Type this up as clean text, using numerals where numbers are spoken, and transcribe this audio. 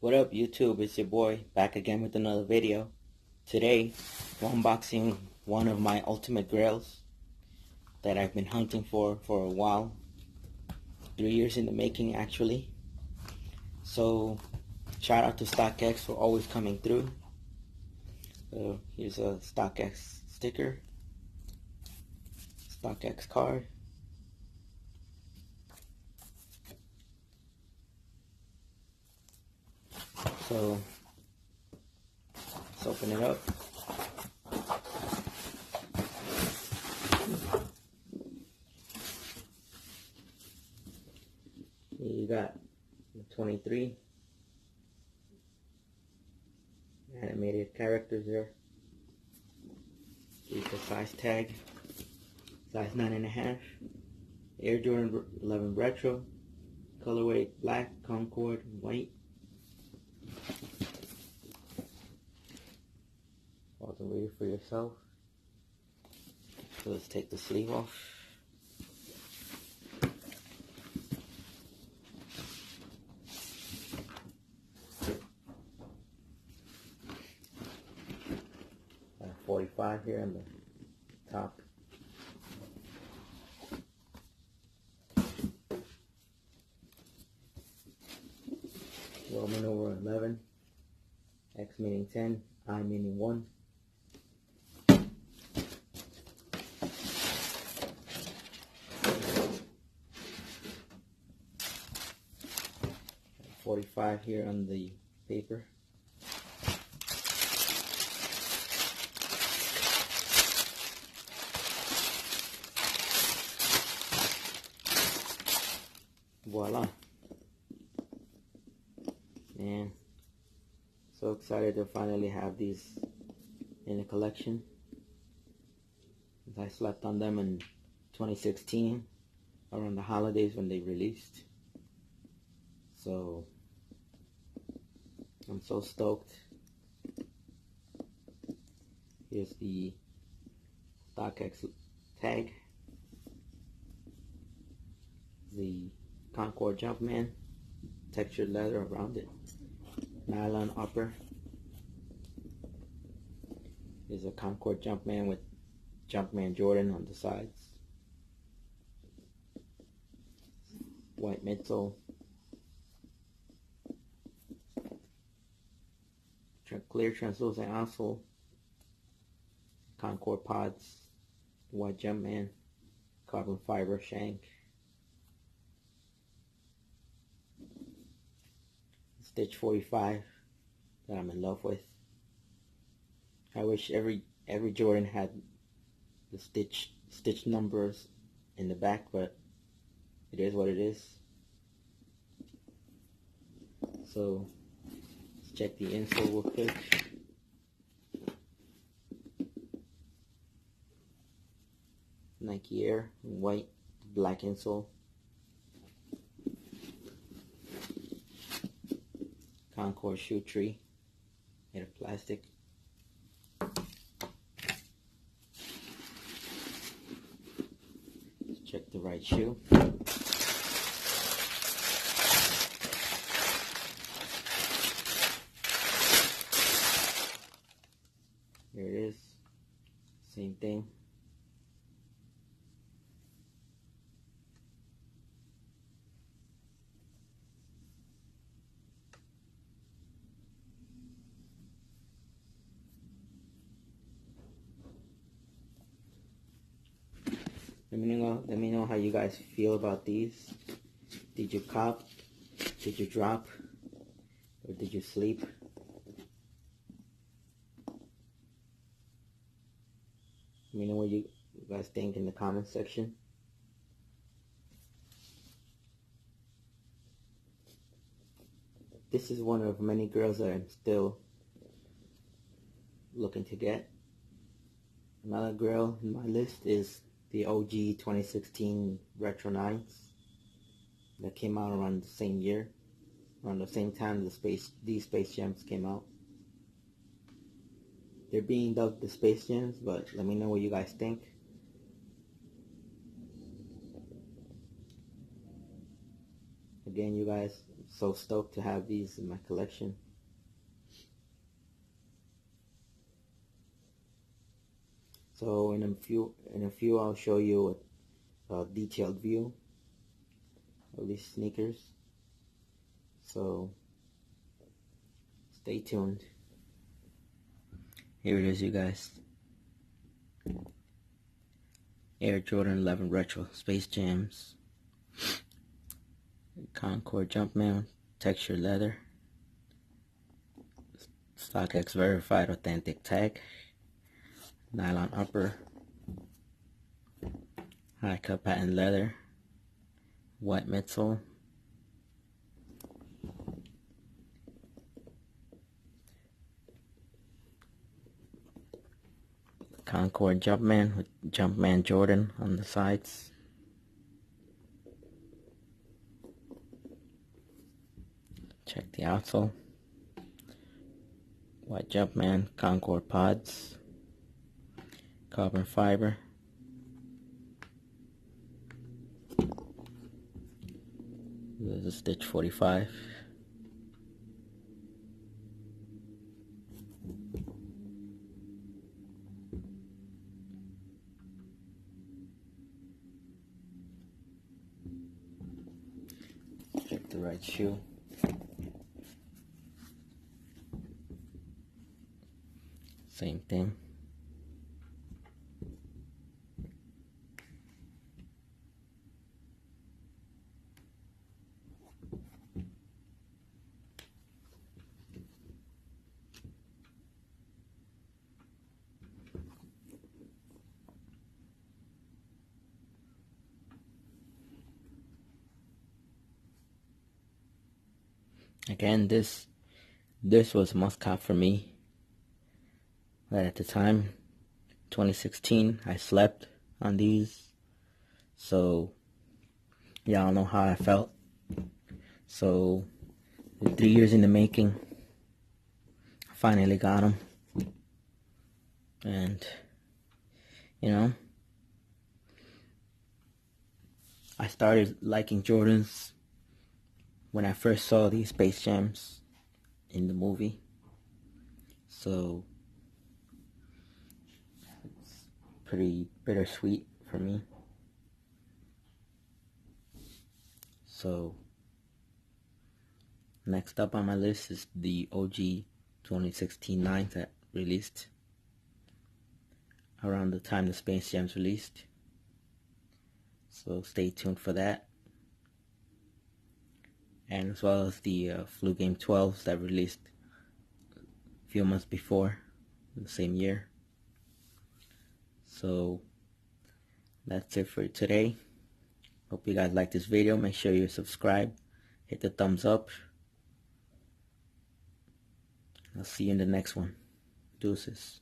What up YouTube, it's your boy back again with another video. Today we're unboxing one of my ultimate grails that I've been hunting for a while. 3 years in the making actually. So shout out to StockX for always coming through. Here's a StockX sticker, StockX card. So let's open it up. Here you got the 23 animated characters there. Here's the size tag, size 9.5. Air Jordan 11 Retro, colorway black, Concord white. All the way for yourself. So let's take the sleeve off. Got a 45 here on the top. Roman over 11. X meaning 10. I meaning 1. 45 here on the paper. Voila. Man, so excited to finally have these in the collection. I slept on them in 2016 around the holidays when they released. So I'm so stoked. Here's the StockX tag. The Concord Jumpman, textured leather around it. Nylon upper. Here's a Concord Jumpman with Jumpman Jordan on the sides. White midsole. Clear translucent outsole. Concord pods. White Jumpman. Carbon fiber shank. Stitch 45 that I'm in love with. I wish every Jordan had the stitch numbers in the back, but it is what it is. So let's check the insole real quick. Nike Air, white, black insole. Concord shoe tree, made of plastic. Let's check the right shoe. Here it is. Same thing. Let me know how you guys feel about these. Did you cop? Did you drop? Or did you sleep? Let me know what you guys think in the comment section. This is one of many girls that I'm still looking to get. Another girl in my list is the OG 2016 Retro 9s that came out around the same year, around the same time these Space Jams came out. They're being dubbed the Space Jams, but let me know what you guys think. Again, you guys, So stoked to have these in my collection. So in a few I'll show you a detailed view of these sneakers. So stay tuned. Here it is, you guys. Air Jordan 11 Retro Space Jams. Concord Jumpman, textured leather. StockX verified authentic tag. Nylon upper. High cut patent leather. White midsole. Concord Jumpman with Jumpman Jordan on the sides. Check the outsole. White Jumpman Concord pods. Carbon fiber. There's a stitch 45. Check the right shoe. Same thing. Again, this was a must-have for me. But at the time, 2016, I slept on these. So y'all know how I felt. So 3 years in the making, I finally got them. And you know, I started liking Jordans when I first saw these Space Jams in the movie. So it's pretty bittersweet for me. So next up on my list is the OG 2016 9s that released around the time the Space Jams released. So stay tuned for that. And as well as the Flu Game 12s that released a few months before, the same year. So that's it for today. Hope you guys like this video. Make sure you subscribe, hit the thumbs up. I'll see you in the next one. Deuces.